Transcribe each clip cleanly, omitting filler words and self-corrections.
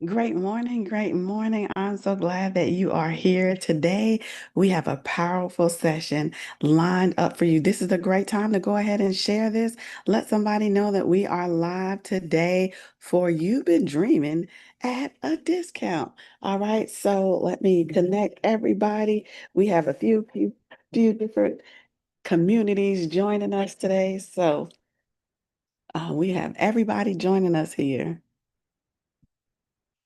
Great morning, great morning. I'm so glad that you are here today. We have a powerful session lined up for you. This is a great time to go ahead and share this. Let somebody know that we are live today for You've Been Dreaming at a discount. All right, so let me connect everybody. We have a few different communities joining us today. So we have everybody joining us here.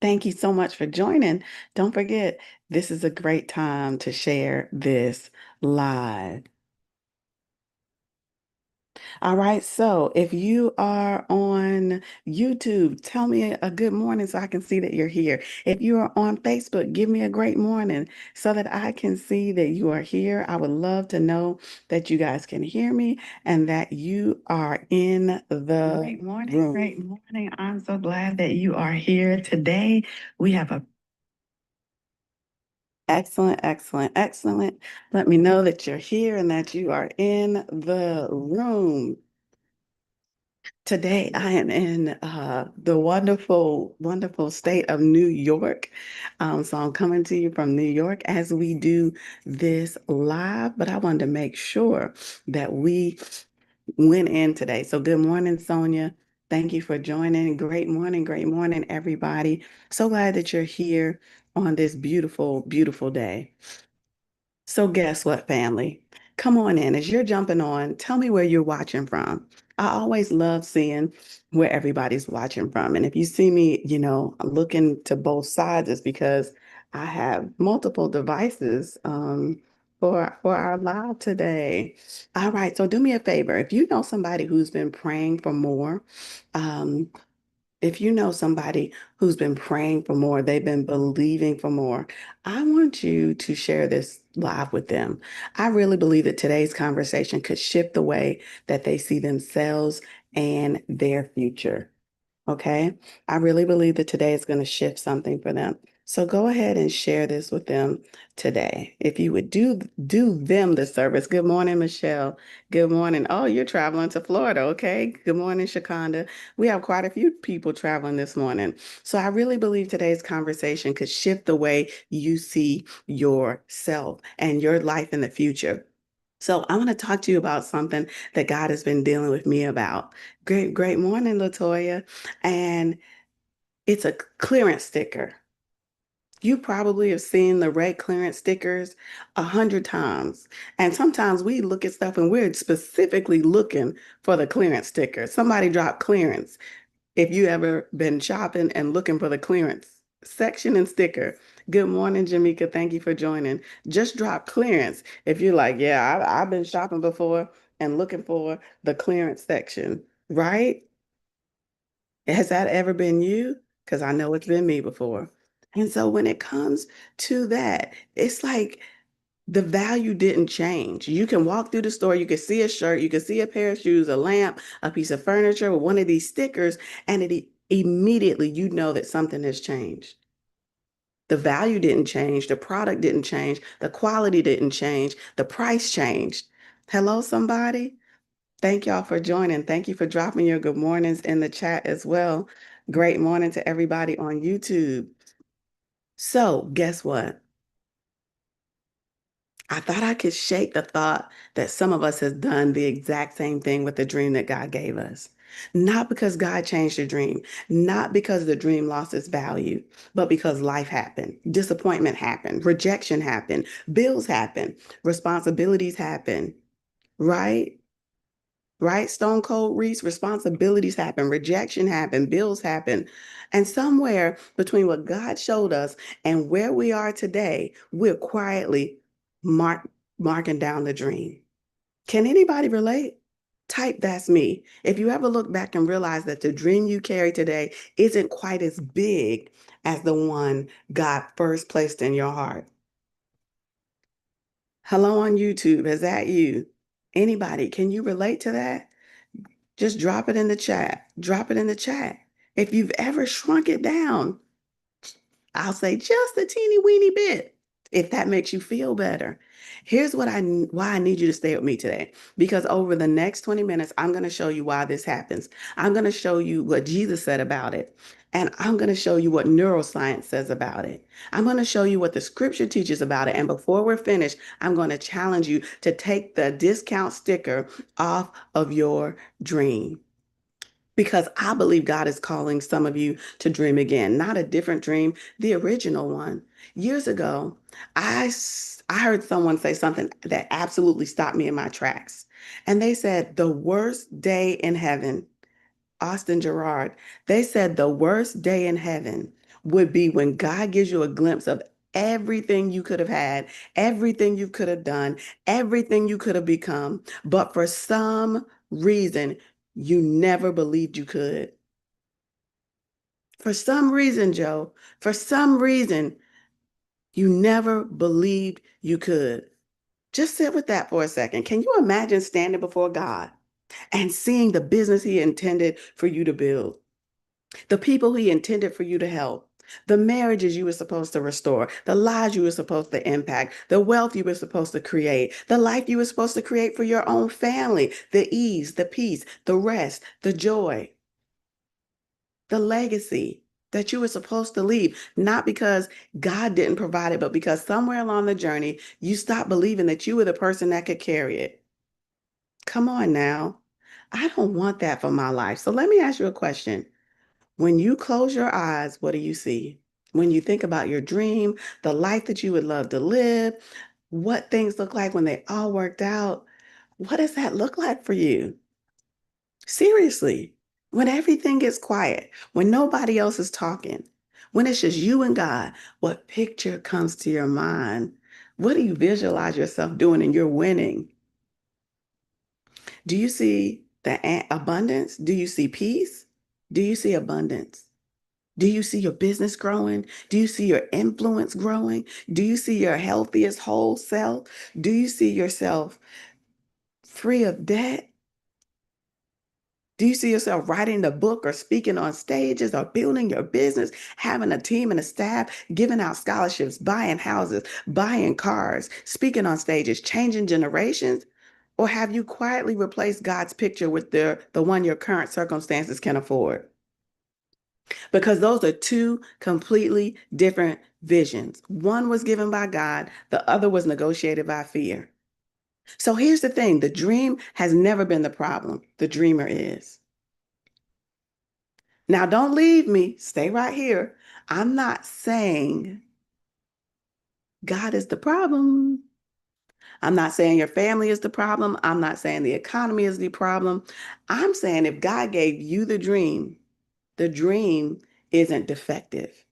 Thank you so much for joining. Don't forget, this is a great time to share this live. All right, so if you are on YouTube, tell me a good morning so I can see that you're here. If you are on Facebook, give me a great morning so that I can see that you are here. I would love to know that you guys can hear me and that you are in the great morning. Room. Great morning. I'm so glad that you are here today. We have a excellent, excellent, excellent. Let me know that you're here and that you are in the room. Today, I am in the wonderful, wonderful state of New York. So I'm coming to you from New York as we do this live, but I wanted to make sure that we went in today. So good morning, Sonia. Thank you for joining. Great morning, everybody. So glad that you're here on this beautiful, beautiful day. So guess what, family? Come on in. As you're jumping on, tell me where you're watching from. I always love seeing where everybody's watching from. And if you see me, looking to both sides, it's because I have multiple devices for our live today. All right, so do me a favor. If you know somebody who's been praying for more, um, if you know somebody who's been praying for more, they've been believing for more, I want you to share this live with them. I really believe that today's conversation could shift the way that they see themselves and their future. Okay. I really believe that today is going to shift something for them. So go ahead and share this with them today. If you would do them the service. Good morning, Michelle. Good morning. Oh, you're traveling to Florida. Okay. Good morning, Shakonda. We have quite a few people traveling this morning. So I really believe today's conversation could shift the way you see yourself and your life in the future. So I want to talk to you about something that God has been dealing with me about. Great morning, Latoya. And it's a clearance sticker. You probably have seen the red clearance stickers 100 times. And sometimes we look at stuff and we're specifically looking for the clearance sticker. Somebody dropped clearance. If you ever been shopping and looking for the clearance section and sticker. Good morning, Jamaica. Thank you for joining. Just drop clearance. If you're like, yeah, I've been shopping before and looking for the clearance section, right? Has that ever been you? Because I know it's been me before. And so when it comes to that, it's like the value didn't change. You can walk through the store, you can see a shirt, you can see a pair of shoes, a lamp, a piece of furniture with one of these stickers, and immediately you know that something has changed. The value didn't change, the product didn't change, the quality didn't change, the price changed. Hello, somebody? Thank y'all for joining. Thank you for dropping your good mornings in the chat as well. Great morning to everybody on YouTube. So, guess what? I thought I could shake the thought that some of us has done the exact same thing with the dream that God gave us. Not because God changed the dream, not because the dream lost its value, but because life happened, disappointment happened, rejection happened, bills happened, responsibilities happened, right? Right? Stone Cold Reese, responsibilities happen, rejection happened, bills happen. And somewhere between what God showed us and where we are today, we're quietly marking down the dream. Can anybody relate? Type that's me. If you ever look back and realize that the dream you carry today isn't quite as big as the one God first placed in your heart. Hello on YouTube, is that you? Anybody, can you relate to that? Just drop it in the chat. Drop it in the chat. If you've ever shrunk it down, I'll say just a teeny weeny bit. if that makes you feel better. Here's why I need you to stay with me today. Because over the next 20 minutes, I'm going to show you why this happens. I'm going to show you what Jesus said about it. And I'm going to show you what neuroscience says about it. I'm going to show you what the scripture teaches about it. And before we're finished, I'm going to challenge you to take the discount sticker off of your dream. Because I believe God is calling some of you to dream again, not a different dream, the original one. Years ago, I heard someone say something that absolutely stopped me in my tracks. And they said, the worst day in heaven, Austin Gerard, they said the worst day in heaven would be when God gives you a glimpse of everything you could have had, everything you could have done, everything you could have become, but for some reason, you never believed you could. For some reason, Joe, for some reason, you never believed you could. Just sit with that for a second. Can you imagine standing before God and seeing the business He intended for you to build? The people He intended for you to help, the marriages you were supposed to restore, the lives you were supposed to impact, the wealth you were supposed to create, the life you were supposed to create for your own family, the ease, the peace, the rest, the joy, the legacy that you were supposed to leave, not because God didn't provide it, but because somewhere along the journey, you stopped believing that you were the person that could carry it. Come on now. I don't want that for my life. So let me ask you a question. When you close your eyes, what do you see? When you think about your dream, the life that you would love to live, what things look like when they all worked out, what does that look like for you? Seriously, when everything gets quiet, when nobody else is talking, when it's just you and God, what picture comes to your mind? What do you visualize yourself doing and you're winning? Do you see the abundance? Do you see peace? Do you see abundance? Do you see your business growing? Do you see your influence growing? Do you see your healthiest whole self? Do you see yourself free of debt? Do you see yourself writing the book or speaking on stages or building your business, having a team and a staff, giving out scholarships, buying houses, buying cars, speaking on stages, changing generations? Or have you quietly replaced God's picture with the one your current circumstances can afford? Because those are two completely different visions. One was given by God, the other was negotiated by fear. So here's the thing, the dream has never been the problem, the dreamer is. Now, don't leave me, stay right here. I'm not saying God is the problem. I'm not saying your family is the problem. I'm not saying the economy is the problem. I'm saying if God gave you the dream isn't defective.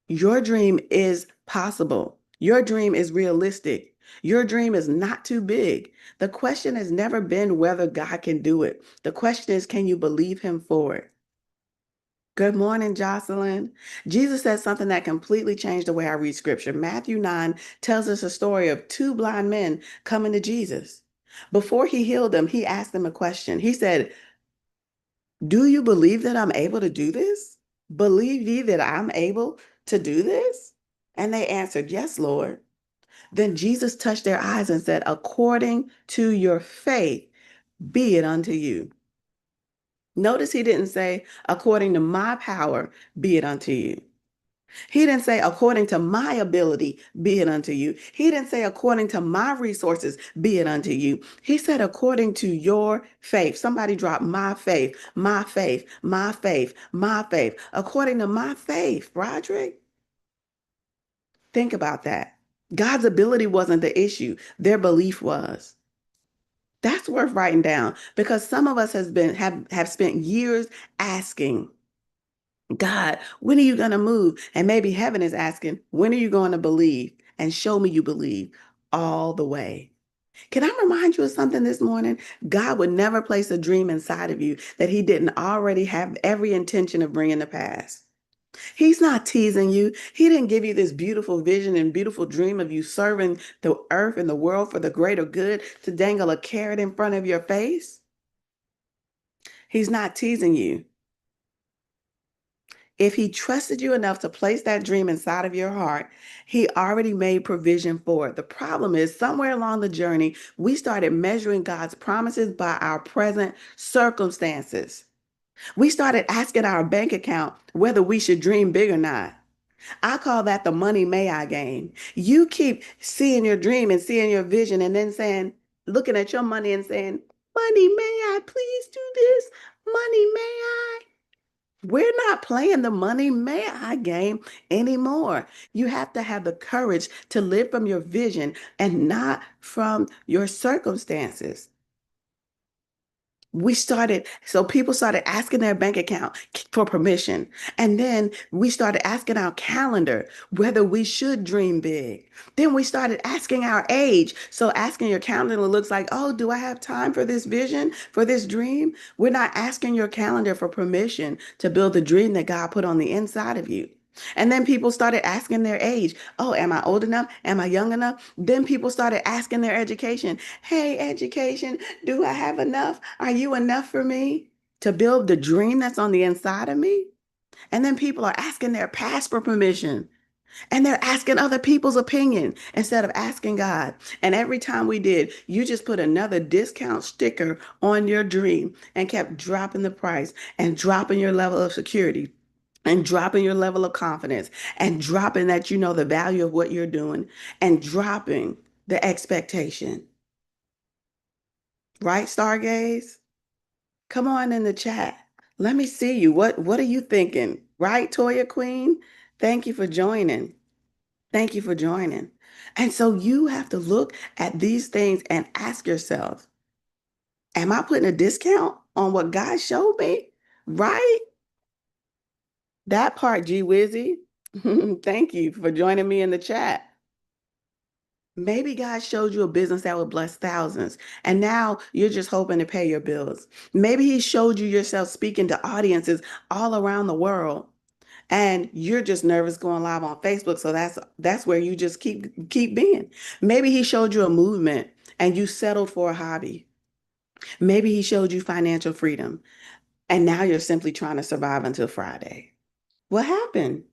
Your dream is possible. Your dream is realistic. Your dream is not too big. The question has never been whether God can do it. The question is, can you believe Him for it? Good morning, Jocelyn. Jesus said something that completely changed the way I read scripture. Matthew 9 tells us a story of two blind men coming to Jesus. Before He healed them, He asked them a question. He said, do you believe that I'm able to do this? Believe ye that I'm able to do this? And they answered, yes, Lord. Then Jesus touched their eyes and said, according to your faith, be it unto you. Notice He didn't say, according to my power, be it unto you. He didn't say, according to my ability, be it unto you. He didn't say, according to my resources, be it unto you. He said, according to your faith. Somebody drop my faith, my faith, my faith, my faith. According to my faith, Roderick, think about that. God's ability wasn't the issue. Their belief was. That's worth writing down because some of us have spent years asking, God, when are you going to move? And maybe heaven is asking, when are you going to believe? And show me you believe all the way. Can I remind you of something this morning? God would never place a dream inside of you that He didn't already have every intention of bringing to pass. He's not teasing you. He didn't give you this beautiful vision and beautiful dream of you serving the earth and the world for the greater good to dangle a carrot in front of your face. He's not teasing you. If he trusted you enough to place that dream inside of your heart, he already made provision for it. The problem is, somewhere along the journey, we started measuring God's promises by our present circumstances. We started asking our bank account whether we should dream big or not. I call that the money may I game. You keep seeing your dream and seeing your vision and then saying, looking at your money and saying, money, may I please do this? Money, may I? We're not playing the money may I game anymore. You have to have the courage to live from your vision and not from your circumstances. So people started asking their bank account for permission. And then we started asking our calendar whether we should dream big. Then we started asking our age. So asking your calendar looks like, oh, do I have time for this vision, for this dream? We're not asking your calendar for permission to build the dream that God put on the inside of you. And then people started asking their age. Oh, am I old enough? Am I young enough? Then people started asking their education. Hey, education, do I have enough? Are you enough for me to build the dream that's on the inside of me? And then people are asking their past for permission and they're asking other people's opinion instead of asking God. And every time we did, you just put another discount sticker on your dream and kept dropping the price and dropping your level of security and dropping your level of confidence and dropping that you know the value of what you're doing and dropping the expectation. Right, Stargaze? Come on in the chat. Let me see you. What are you thinking? Right, Toya Queen? Thank you for joining. Thank you for joining. And so you have to look at these things and ask yourself, am I putting a discount on what God showed me? Right? That part, G Wizzy. Thank you for joining me in the chat. Maybe God showed you a business that would bless thousands, and now you're just hoping to pay your bills. Maybe He showed you yourself speaking to audiences all around the world, and you're just nervous going live on Facebook. So that's where you just keep being. Maybe He showed you a movement and you settled for a hobby. Maybe He showed you financial freedom, and now you're simply trying to survive until Friday. What happened?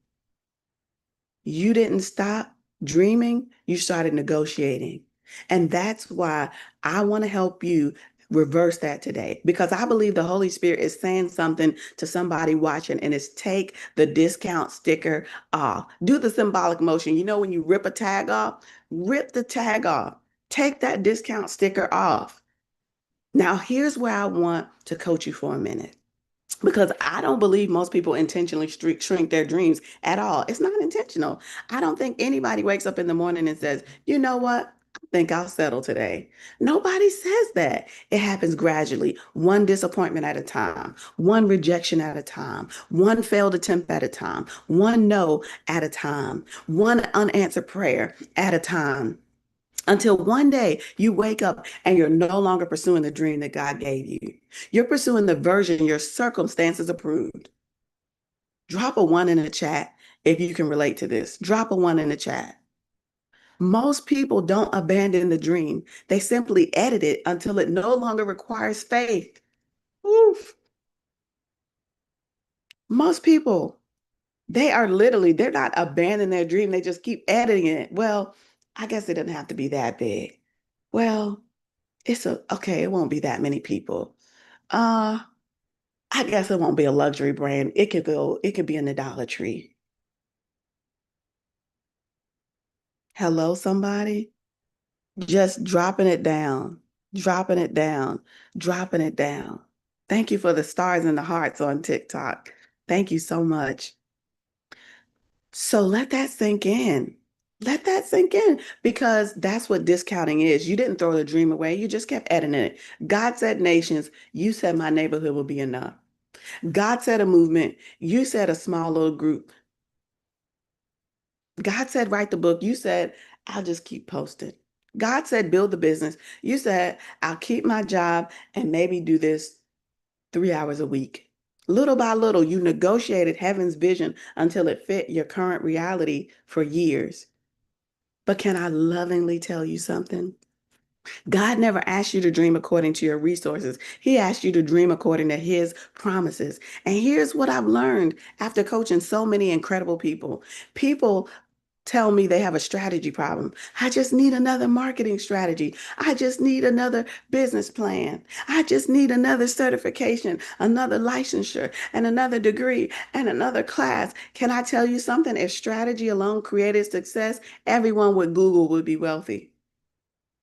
You didn't stop dreaming, you started negotiating. And that's why I want to help you reverse that today because I believe the Holy Spirit is saying something to somebody watching and it's take the discount sticker off. Do the symbolic motion. You know, when you rip a tag off, rip the tag off. Take that discount sticker off. Now, here's where I want to coach you for a minute because I don't believe most people intentionally shrink their dreams at all. It's not intentional. I don't think anybody wakes up in the morning and says, you know what? I think I'll settle today. Nobody says that. It happens gradually, one disappointment at a time, one rejection at a time, one failed attempt at a time, one no at a time, one unanswered prayer at a time until one day you wake up and you're no longer pursuing the dream that God gave you. You're pursuing the version your circumstances approved. Drop a one in the chat if you can relate to this. Drop a one in the chat. Most people don't abandon the dream. They simply edit it until it no longer requires faith. Oof. Most people, they're not abandoning their dream. They just keep editing it. Well, I guess it doesn't have to be that big. Well, okay, it won't be that many people. Uh, I guess it won't be a luxury brand. It could be in the Dollar Tree. Hello, somebody? Just dropping it down, dropping it down, dropping it down. Thank you for the stars and the hearts on TikTok. Thank you so much. So let that sink in. Let that sink in because that's what discounting is. You didn't throw the dream away. You just kept editing it. God said nations. You said my neighborhood will be enough. God said a movement. You said a small little group. God said write the book. You said I'll just keep posting. God said build the business. You said I'll keep my job and maybe do this 3 hours a week. Little by little, you negotiated heaven's vision until it fit your current reality for years. But can I lovingly tell you something? God never asked you to dream according to your resources. He asked you to dream according to his promises. And here's what I've learned after coaching so many incredible people. People tell me they have a strategy problem. I just need another marketing strategy. I just need another business plan. I just need another certification, another licensure, and another degree, and another class. Can I tell you something? If strategy alone created success, everyone with Google would be wealthy.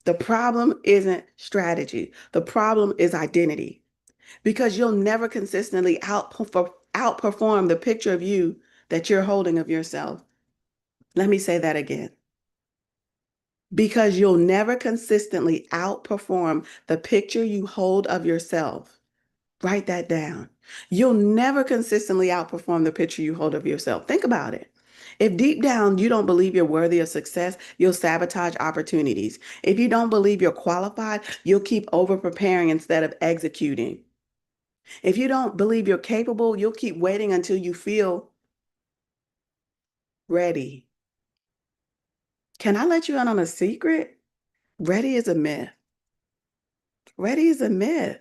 The problem isn't strategy. The problem is identity because you'll never consistently outperform the picture of you that you're holding of yourself. Let me say that again. Because you'll never consistently outperform the picture you hold of yourself. Write that down. You'll never consistently outperform the picture you hold of yourself. Think about it. If deep down you don't believe you're worthy of success, you'll sabotage opportunities. If you don't believe you're qualified, you'll keep over preparing instead of executing. If you don't believe you're capable, you'll keep waiting until you feel ready. Can I let you in on a secret? Ready is a myth. Ready is a myth.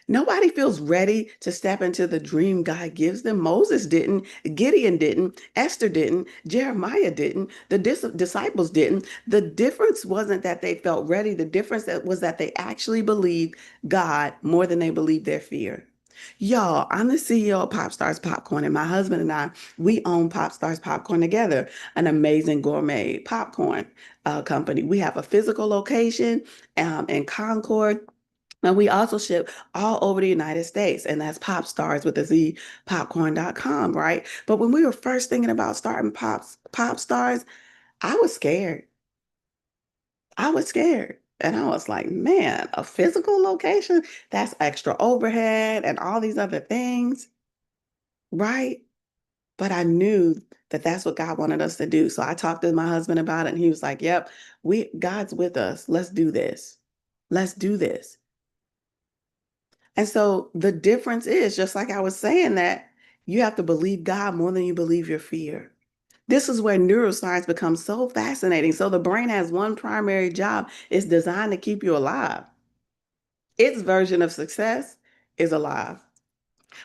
Nobody feels ready to step into the dream God gives them. Moses didn't, Gideon didn't, Esther didn't, Jeremiah didn't, the disciples didn't. The difference wasn't that they felt ready. The difference was that they actually believed God more than they believed their fear. Y'all, I'm the CEO of Pop Stars Popcorn, and my husband and I, we own Pop Stars Popcorn together, an amazing gourmet popcorn company. We have a physical location in Concord. And we also ship all over the United States, and that's Pop Stars with a Z, popcorn.com, right? But when we were first thinking about starting Pop Stars, I was scared. I was scared. And I was like, man, a physical location, that's extra overhead and all these other things, right? But I knew that that's what God wanted us to do. So I talked to my husband about it, and he was like, yep, God's with us. Let's do this. Let's do this. And so the difference is, just like I was saying, that you have to believe God more than you believe your fear. This is where neuroscience becomes so fascinating. So the brain has one primary job. It's designed to keep you alive. Its version of success is alive,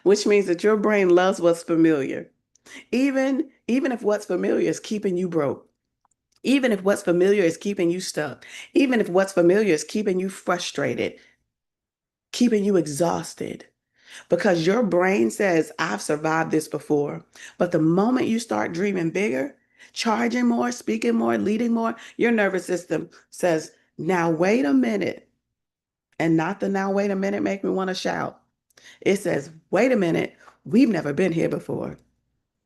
which means that your brain loves what's familiar. Even if what's familiar is keeping you broke, even if what's familiar is keeping you stuck, even if what's familiar is keeping you frustrated, keeping you exhausted. Because your brain says, I've survived this before. But the moment you start dreaming bigger, charging more, speaking more, leading more, your nervous system says, now wait a minute. And not the now wait a minute make me want to shout. It says, wait a minute, we've never been here before.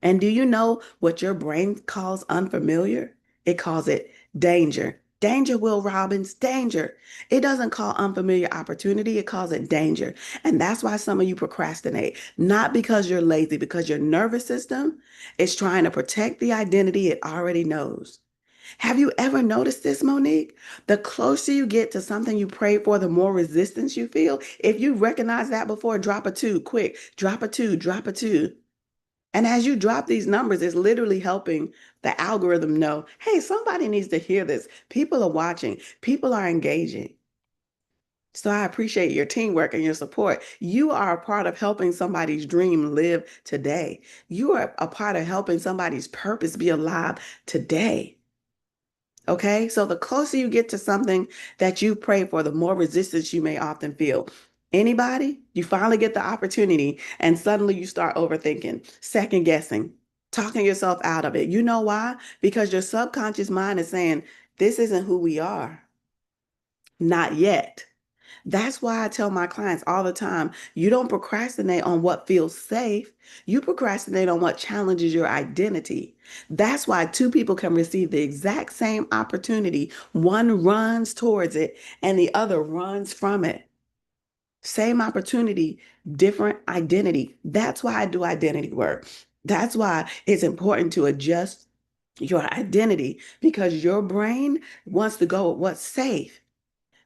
And do you know what your brain calls unfamiliar? It calls it danger. Danger, Will Robbins, danger. It doesn't call unfamiliar opportunity, it calls it danger. And that's why some of you procrastinate, not because you're lazy, because your nervous system is trying to protect the identity it already knows. Have you ever noticed this, Monique? The closer you get to something you prayed for, the more resistance you feel. If you recognize that before, drop a two, quick, drop a two, drop a two. And as you drop these numbers, it's literally helping the algorithm know, hey, somebody needs to hear this. People are watching, people are engaging. So I appreciate your teamwork and your support. You are a part of helping somebody's dream live today. You are a part of helping somebody's purpose be alive today. Okay, so the closer you get to something that you pray for, the more resistance you may often feel. Anybody, you finally get the opportunity and suddenly you start overthinking, second guessing, talking yourself out of it. You know why? Because your subconscious mind is saying, this isn't who we are. Not yet. That's why I tell my clients all the time, you don't procrastinate on what feels safe. You procrastinate on what challenges your identity. That's why two people can receive the exact same opportunity. One runs towards it and the other runs from it. Same opportunity, different identity. That's why I do identity work. That's why it's important to adjust your identity because your brain wants to go with what's safe.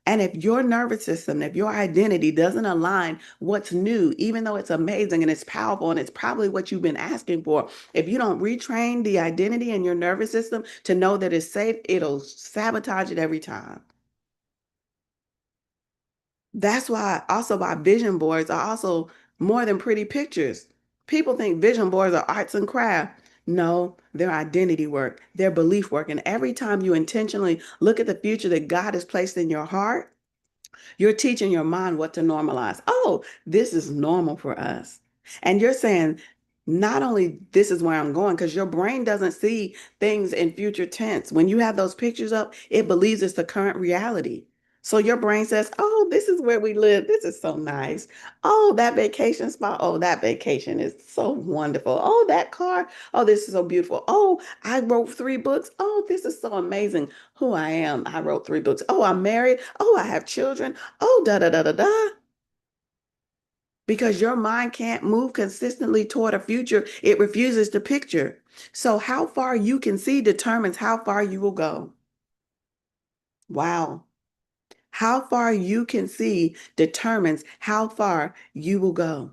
And if your nervous system, if your identity doesn't align what's new, even though it's amazing and it's powerful and it's probably what you've been asking for, if you don't retrain the identity in your nervous system to know that it's safe, it'll sabotage it every time. That's why also why vision boards are also more than pretty pictures. People think vision boards are arts and craft. No, they're identity work, they're belief work. And every time you intentionally look at the future that God has placed in your heart, you're teaching your mind what to normalize. Oh, this is normal for us. And you're saying, not only this is where I'm going, because your brain doesn't see things in future tense. When you have those pictures up, it believes it's the current reality. So your brain says, oh, this is where we live. This is so nice. Oh, that vacation spot. Oh, that vacation is so wonderful. Oh, that car. Oh, this is so beautiful. Oh, I wrote 3 books. Oh, this is so amazing who I am. I wrote 3 books. Oh, I'm married. Oh, I have children. Oh, da da da da da. Because your mind can't move consistently toward a future, it refuses to picture. So, how far you can see determines how far you will go. Wow. How far you can see determines how far you will go.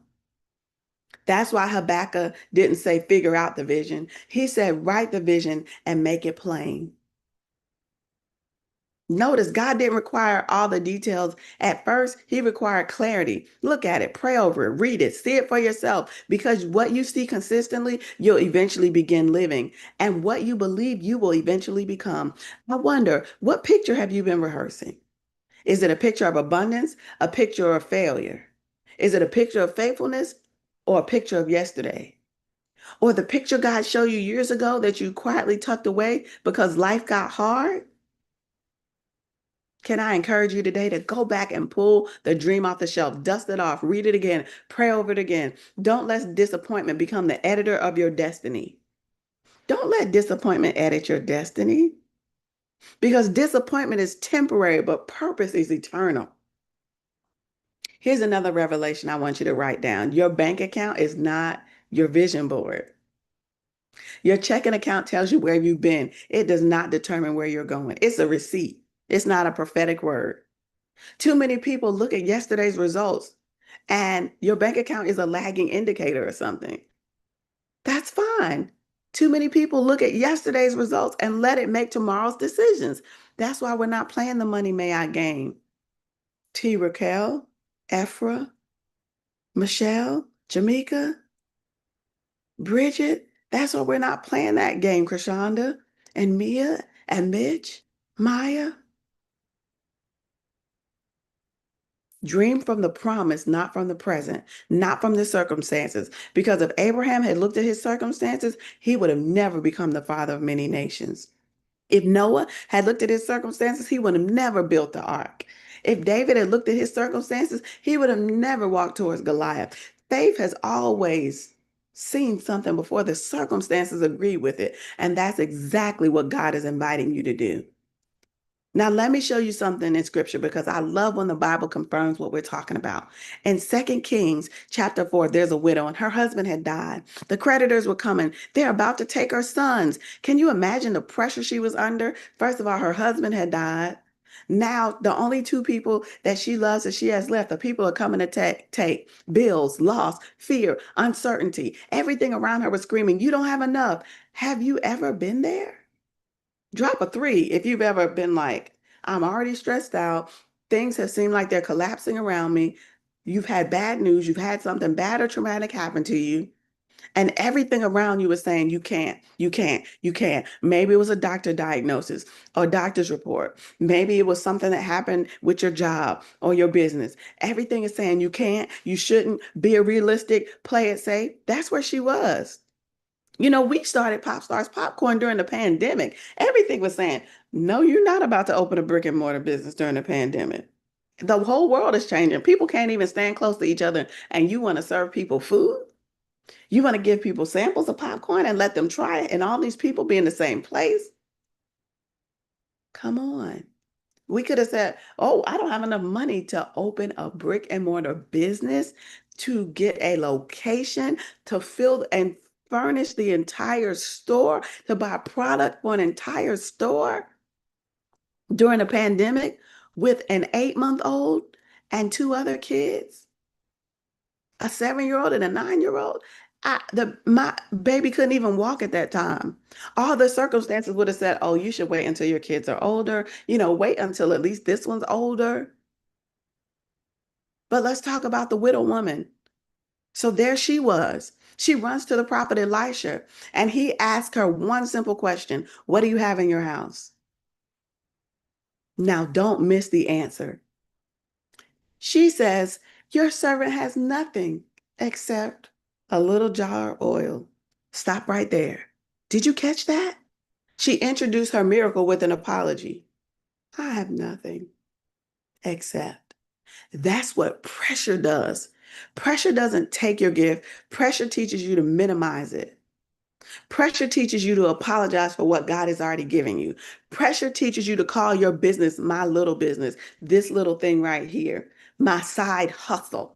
That's why Habakkuk didn't say figure out the vision. He said write the vision and make it plain. Notice God didn't require all the details at first. He required clarity. Look at it, pray over it, read it, see it for yourself. Because what you see consistently, you'll eventually begin living. And what you believe, you will eventually become. I wonder, what picture have you been rehearsing? Is it a picture of abundance, a picture of failure? Is it a picture of faithfulness or a picture of yesterday? Or the picture God showed you years ago that you quietly tucked away because life got hard? Can I encourage you today to go back and pull the dream off the shelf, dust it off, read it again, pray over it again. Don't let disappointment become the editor of your destiny. Don't let disappointment edit your destiny because disappointment is temporary, but purpose is eternal. Here's another revelation I want you to write down. Your bank account is not your vision board. Your checking account tells you where you've been. It does not determine where you're going. It's a receipt. It's not a prophetic word. Too many people look at yesterday's results and your bank account is a lagging indicator or something. That's fine. Too many people look at yesterday's results and let it make tomorrow's decisions. That's why we're not playing the money may I game. T. Raquel, Ephra, Michelle, Jamaica, Bridget. That's why we're not playing that game, Krishanda and Mia and Mitch, Maya. Dream from the promise, not from the present, not from the circumstances. Because if Abraham had looked at his circumstances, he would have never become the father of many nations. If Noah had looked at his circumstances, he would have never built the ark. If David had looked at his circumstances, he would have never walked towards Goliath. Faith has always seen something before the circumstances agree with it. And that's exactly what God is inviting you to do. Now, let me show you something in scripture because I love when the Bible confirms what we're talking about. In 2 Kings chapter 4, there's a widow and her husband had died. The creditors were coming. They're about to take her sons. Can you imagine the pressure she was under? First of all, her husband had died. Now, the only 2 people that she loves that she has left, the people are coming to take bills, loss, fear, uncertainty. Everything around her was screaming, you don't have enough. Have you ever been there? Drop a 3 if you've ever been like, I'm already stressed out. Things have seemed like they're collapsing around me. You've had bad news. You've had something bad or traumatic happen to you. And everything around you is saying, you can't, you can't, you can't. Maybe it was a doctor diagnosis or doctor's report. Maybe it was something that happened with your job or your business. Everything is saying you can't, you shouldn't, be a realistic, play it safe. That's where she was. You know, we started Pop Stars Popcorn during the pandemic. Everything was saying, no, you're not about to open a brick and mortar business during the pandemic. The whole world is changing. People can't even stand close to each other, and you want to serve people food? You want to give people samples of popcorn and let them try it, and all these people be in the same place? Come on. We could have said, oh, I don't have enough money to open a brick and mortar business, to get a location, to fill and furnish the entire store, to buy product for an entire store during a pandemic with an 8-month-old and 2 other kids, a 7-year-old and a 9-year-old. My baby couldn't even walk at that time. All the circumstances would have said, oh, you should wait until your kids are older. You know, wait until at least this one's older. But let's talk about the widow woman. So there she was. She runs to the prophet Elisha and he asked her one simple question: what do you have in your house? Now, don't miss the answer. She says, your servant has nothing except a little jar of oil. Stop right there. Did you catch that? She introduced her miracle with an apology. I have nothing except. That's what pressure does. Pressure doesn't take your gift. Pressure teaches you to minimize it. Pressure teaches you to apologize for what God has already given you. Pressure teaches you to call your business my little business, this little thing right here, my side hustle.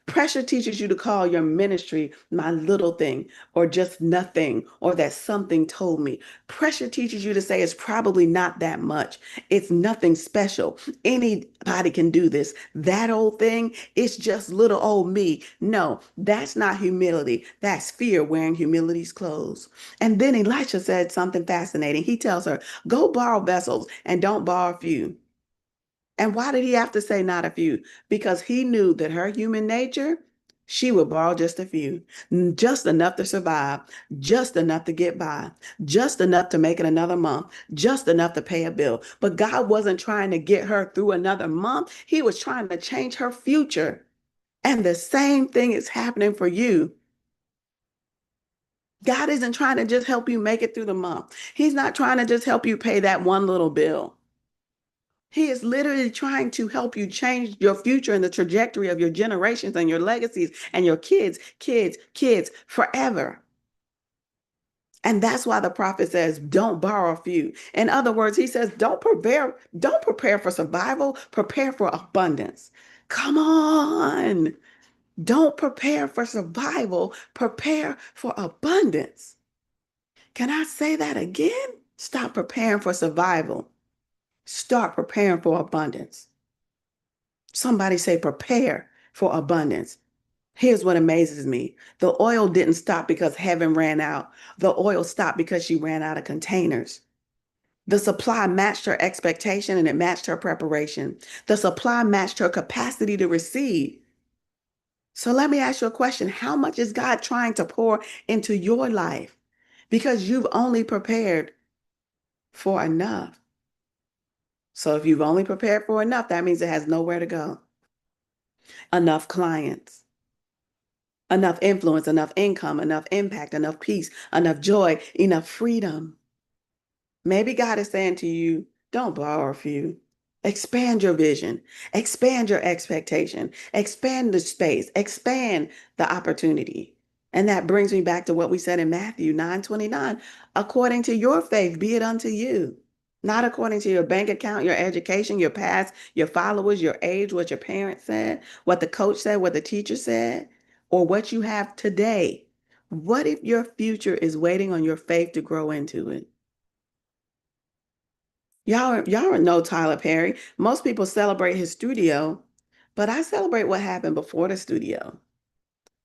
Pressure teaches you to call your ministry my little thing, or just nothing, or that something told me. Pressure teaches you to say it's probably not that much. It's nothing special. Anybody can do this. That old thing, it's just little old me. No, that's not humility. That's fear wearing humility's clothes. And then Elisha said something fascinating. He tells her, go borrow vessels and don't borrow a few. And why did he have to say not a few? Because he knew that her human nature, she would borrow just a few, just enough to survive, just enough to get by, just enough to make it another month, just enough to pay a bill. But God wasn't trying to get her through another month. He was trying to change her future. And the same thing is happening for you. God isn't trying to just help you make it through the month. He's not trying to just help you pay that one little bill. He is literally trying to help you change your future and the trajectory of your generations and your legacies and your kids forever. And that's why the prophet says, don't borrow a few. In other words, he says, don't prepare for survival, prepare for abundance. Come on. Don't prepare for survival, prepare for abundance. Can I say that again? Stop preparing for survival. Start preparing for abundance. Somebody say, prepare for abundance. Here's what amazes me. The oil didn't stop because heaven ran out. The oil stopped because she ran out of containers. The supply matched her expectation and it matched her preparation. The supply matched her capacity to receive. So let me ask you a question. How much is God trying to pour into your life? Because you've only prepared for enough. So if you've only prepared for enough, that means it has nowhere to go. Enough clients, enough influence, enough income, enough impact, enough peace, enough joy, enough freedom. Maybe God is saying to you, don't borrow a few. Expand your vision, expand your expectation, expand the space, expand the opportunity. And that brings me back to what we said in Matthew 9:29. According to your faith, be it unto you. Not according to your bank account, your education, your past, your followers, your age, what your parents said, what the coach said, what the teacher said, or what you have today. What if your future is waiting on your faith to grow into it? Y'all know Tyler Perry. Most people celebrate his studio, but I celebrate what happened before the studio.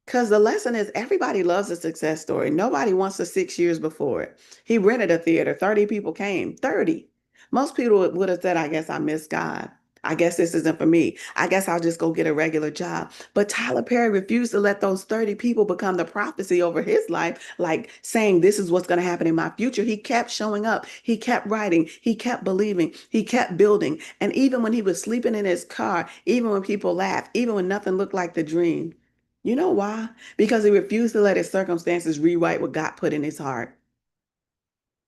Because the lesson is everybody loves a success story. Nobody wants the 6 years before it. He rented a theater, 30 people came, 30. Most people would have said, I guess I miss God. I guess this isn't for me. I guess I'll just go get a regular job. But Tyler Perry refused to let those 30 people become the prophecy over his life, like saying, this is what's going to happen in my future. He kept showing up. He kept writing. He kept believing. He kept building. And even when he was sleeping in his car, even when people laughed, even when nothing looked like the dream, you know why? Because he refused to let his circumstances rewrite what God put in his heart.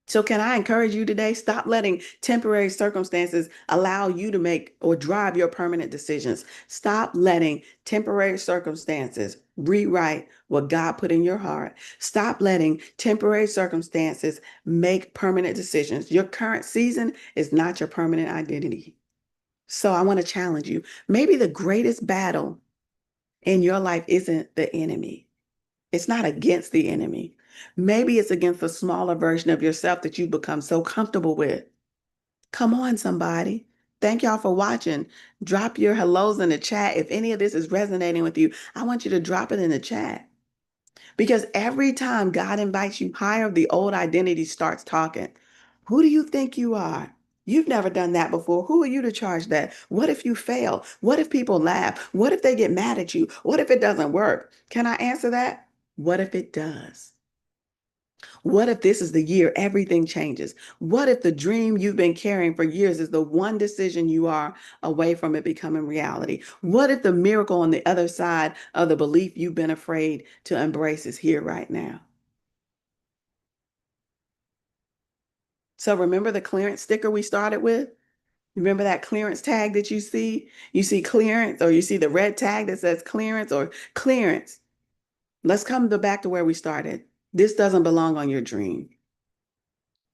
So, can I encourage you today? Stop letting temporary circumstances allow you to make or drive your permanent decisions. Stop letting temporary circumstances rewrite what God put in your heart. Stop letting temporary circumstances make permanent decisions. Your current season is not your permanent identity. So, I want to challenge you. Maybe the greatest battle in your life isn't the enemy. It's not against the enemy. Maybe it's against a smaller version of yourself that you've become so comfortable with. Come on, somebody. Thank y'all for watching. Drop your hellos in the chat. If any of this is resonating with you, I want you to drop it in the chat. Because every time God invites you higher, the old identity starts talking. Who do you think you are? You've never done that before. Who are you to charge that? What if you fail? What if people laugh? What if they get mad at you? What if it doesn't work? Can I answer that? What if it does? What if this is the year everything changes? What if the dream you've been carrying for years is the one decision you are away from it becoming reality? What if the miracle on the other side of the belief you've been afraid to embrace is here right now? So remember the clearance sticker we started with? Remember that clearance tag that you see? You see clearance, or you see the red tag that says clearance or clearance. Let's come back to where we started. This doesn't belong on your dream.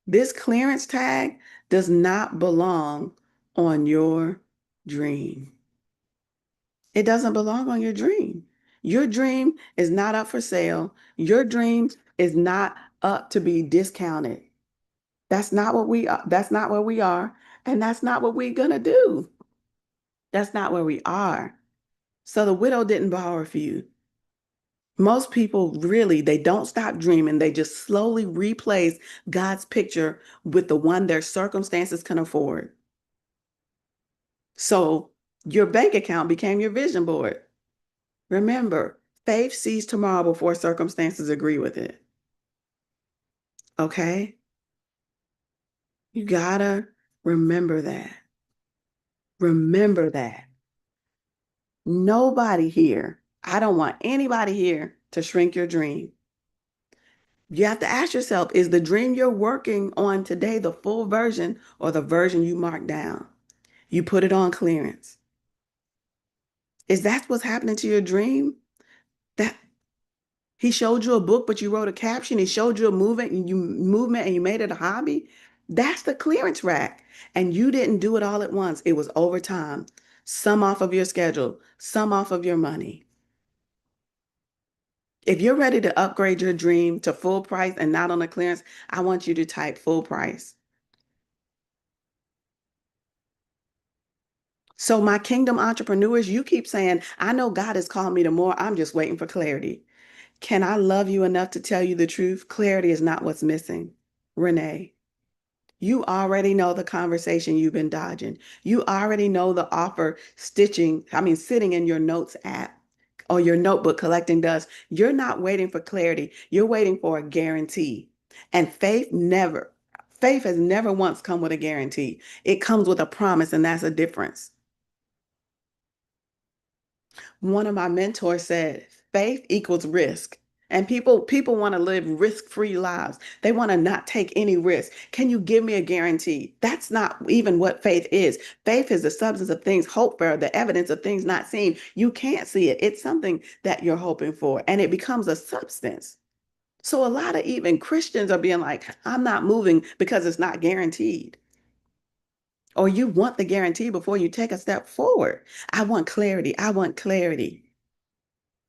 This clearance tag does not belong on your dream. It doesn't belong on your dream. Your dream is not up for sale. Your dream is not up to be discounted. That's not what we are. That's not where we are. And that's not what we're going to do. That's not where we are. So the widow didn't borrow for you. Most people really, they don't stop dreaming. They just slowly replace God's picture with the one their circumstances can afford. So your bank account became your vision board. Remember, faith sees tomorrow before circumstances agree with it. Okay? You gotta remember that. Remember that. Nobody here, I don't want anybody here to shrink your dream. You have to ask yourself, is the dream you're working on today the full version or the version you marked down? You put it on clearance. Is that what's happening to your dream? That he showed you a book, but you wrote a caption. He showed you a movement and you made it a hobby. That's the clearance rack. And you didn't do it all at once. It was over time. Some off of your schedule, some off of your money. If you're ready to upgrade your dream to full price and not on a clearance, I want you to type full price. So, my kingdom entrepreneurs, you keep saying, I know God has called me to more. I'm just waiting for clarity. Can I love you enough to tell you the truth? Clarity is not what's missing. Renee, you already know the conversation you've been dodging. You already know the offer sitting in your notes app or your notebook collecting dust. You're not waiting for clarity. You're waiting for a guarantee. And faith has never once come with a guarantee. It comes with a promise, and that's a difference. One of my mentors said, faith equals risk. And people want to live risk-free lives. They want to not take any risk. Can you give me a guarantee? That's not even what faith is. Faith is the substance of things hoped for, the evidence of things not seen. You can't see it. It's something that you're hoping for, and it becomes a substance. So a lot of even Christians are being like, I'm not moving because it's not guaranteed. Or you want the guarantee before you take a step forward. I want clarity. I want clarity.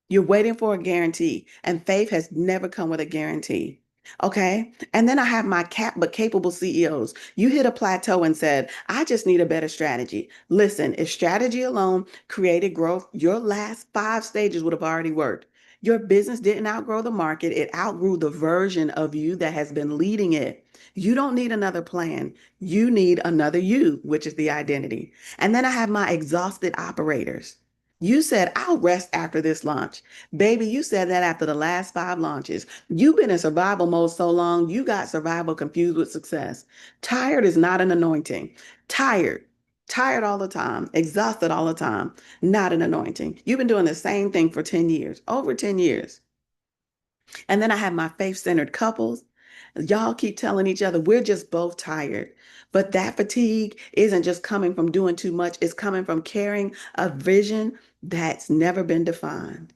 You're waiting for a guarantee, and faith has never come with a guarantee. Okay. And then I have my cap but capable CEOs. You hit a plateau and said, I just need a better strategy. Listen, if strategy alone created growth, your last 5 stages would have already worked. Your business didn't outgrow the market, it outgrew the version of you that has been leading it. You don't need another plan. You need another you, which is the identity. And then I have my exhausted operators. You said, I'll rest after this launch. Baby, you said that after the last 5 launches. You've been in survival mode so long, you got survival confused with success. Tired is not an anointing. Tired, tired all the time, exhausted all the time, not an anointing. You've been doing the same thing for 10 years, over 10 years. And then I have my faith-centered couples. Y'all keep telling each other, we're just both tired. But that fatigue isn't just coming from doing too much, it's coming from carrying a vision that's never been defined.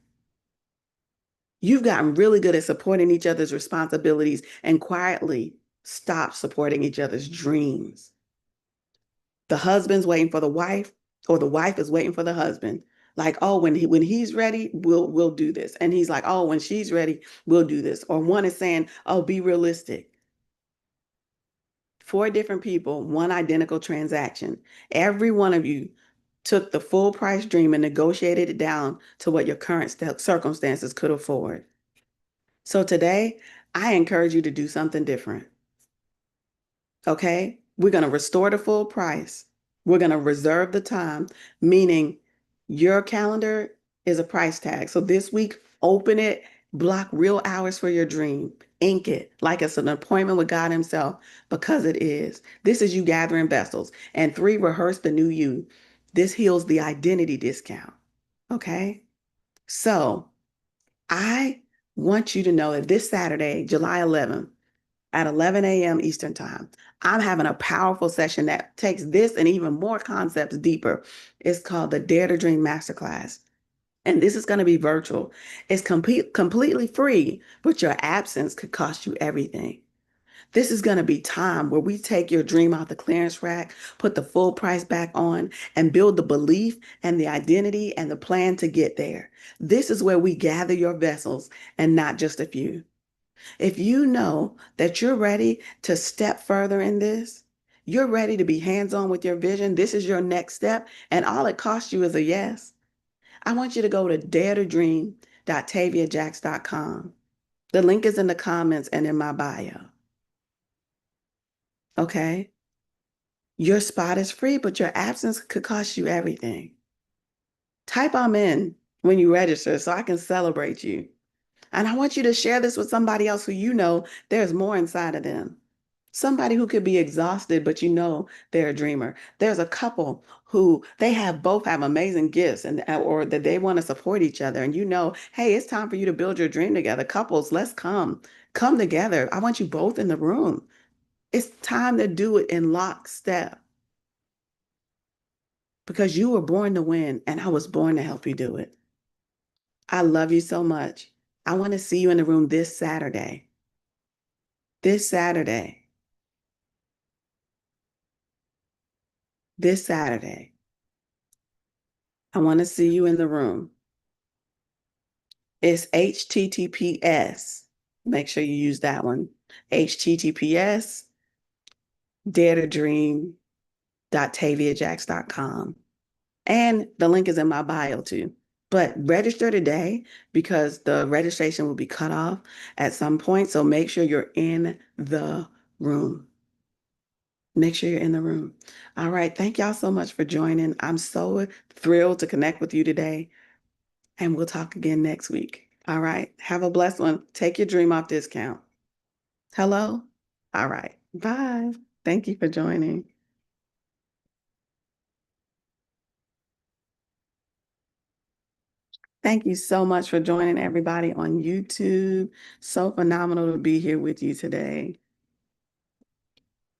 You've gotten really good at supporting each other's responsibilities and quietly stop supporting each other's dreams. The husband's waiting for the wife, or the wife is waiting for the husband. Like, oh, when he's ready, we'll do this. And he's like, oh, when she's ready, we'll do this. Or one is saying, oh, be realistic. 4 different people, one identical transaction. Every one of you took the full price dream and negotiated it down to what your current circumstances could afford. So today, I encourage you to do something different. Okay? We're going to restore the full price. We're going to reserve the time, meaning your calendar is a price tag. So this week, open it, block real hours for your dream, ink it like it's an appointment with God Himself, because it is. This is you gathering vessels. And three, rehearse the new you. This heals the identity discount. Okay. So I want you to know that this Saturday, July 11th, at 11 a.m. Eastern Time, I'm having a powerful session that takes this and even more concepts deeper. It's called the Dare to Dream Masterclass. And this is going to be virtual. It's completely free, but your absence could cost you everything. This is going to be time where we take your dream out the clearance rack, put the full price back on, and build the belief and the identity and the plan to get there. This is where we gather your vessels and not just a few. If you know that you're ready to step further in this, you're ready to be hands-on with your vision, this is your next step, and all it costs you is a yes. I want you to go to daretodream.taviajax.com. The link is in the comments and in my bio. Okay? Your spot is free, but your absence could cost you everything. Type I'm in when you register so I can celebrate you. And I want you to share this with somebody else who you know there's more inside of them. Somebody who could be exhausted, but you know they're a dreamer. There's a couple who they have both have amazing gifts and or that they want to support each other. And you know, hey, it's time for you to build your dream together. Couples, let's come together. I want you both in the room. It's time to do it in lockstep because you were born to win and I was born to help you do it. I love you so much. I want to see you in the room this Saturday. This Saturday. This Saturday. I want to see you in the room. It's HTTPS. Make sure you use that one. HTTPS daretodream.taviajax.com. And the link is in my bio too. But register today because the registration will be cut off at some point. So make sure you're in the room. Make sure you're in the room. All right. Thank y'all so much for joining. I'm so thrilled to connect with you today. And we'll talk again next week. All right. Have a blessed one. Take your dream off discount. Hello? All right. Bye. Thank you for joining. Thank you so much for joining everybody on YouTube. So phenomenal to be here with you today.